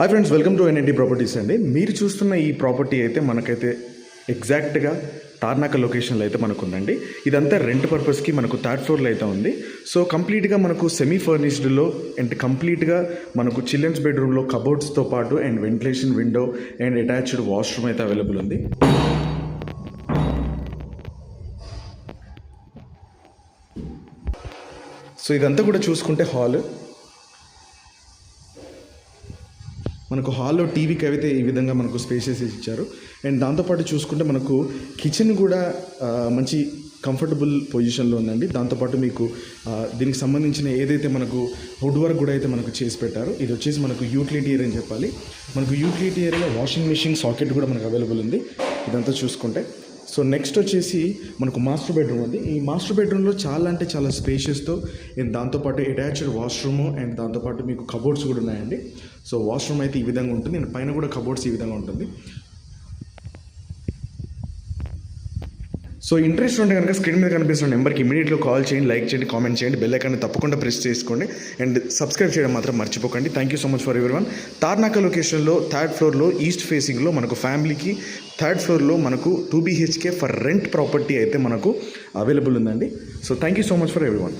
Hi friends, welcome to NNT properties అండి. మీరు చూస్తున్న ఈ ప్రాపర్టీ అయితే మనకైతే ఎగ్జాక్ట్గా తార్నాక లొకేషన్లో అయితే మనకు ఉందండి. ఇదంతా రెంట్ పర్పస్కి మనకు థర్డ్ ఫ్లోర్లో అయితే ఉంది. సో కంప్లీట్గా మనకు సెమీ ఫర్నిష్డ్లో అండ్ కంప్లీట్గా మనకు చిల్డ్రన్స్ బెడ్రూమ్లో కబోర్డ్స్తో పాటు and ventilation window and attached washroom అయితే అవైలబుల్ ఉంది. సో ఇదంతా కూడా చూసుకుంటే మనకు హాల్లో టీవీకి అయితే ఈ విధంగా మనకు స్పేసెస్ ఇచ్చారు. అండ్ దాంతోపాటు చూసుకుంటే మనకు కిచెన్ కూడా మంచి కంఫర్టబుల్ పొజిషన్లో ఉందండి. దాంతోపాటు మీకు దీనికి సంబంధించిన ఏదైతే మనకు వుడ్ వర్క్ కూడా అయితే మనకు చేసి పెట్టారు. ఇది వచ్చేసి మనకు యూటిలిటీ ఏరియా అని చెప్పాలి. మనకు యూటిలిటీ ఏరియాలో వాషింగ్ మెషిన్ సాకెట్ కూడా మనకు అవైలబుల్ ఉంది. ఇదంతా చూసుకుంటే సో నెక్స్ట్ వచ్చేసి మనకు మాస్టర్ బెడ్రూమ్ ఉంది. ఈ మాస్టర్ బెడ్రూమ్లో చాలా అంటే చాలా స్పేషియస్తో అండ్ దాంతోపాటు అటాచ్డ్ వాష్రూము అండ్ దాంతోపాటు మీకు కబోర్డ్స్ కూడా ఉన్నాయండి. సో వాష్రూమ్ అయితే ఈ విధంగా ఉంటుంది అండ్ పైన కూడా కబోర్డ్స్ ఈ విధంగా ఉంటుంది. సో ఇంట్రెస్ట్ ఉంటే కనుక స్క్రీన్ మీద కనిపిస్తున్న నెంబర్కి ఇమీడియట్గా కాల్ చేయండి, లైక్ చేయండి, కామెంట్ చేయండి, బెల్ ఐకాన్ని తప్పకుండా ప్రెస్ చేసుకోండి అండ్ సబ్స్క్రైబ్ చేయడం మాత్రం మర్చిపోకండి. Thank you so much for everyone. Tarnaka లొకేషన్లో థర్డ్ ఫ్లోర్లో ఈస్ట్ ఫేసింగ్లో మనకు ఫ్యామిలీకి థర్డ్ ఫ్లోర్లో మనకు 2 BHK ఫర్ రెంట్ ప్రాపర్టీ అయితే మనకు అవైలబుల్ ఉందండి. So thank you so much for everyone.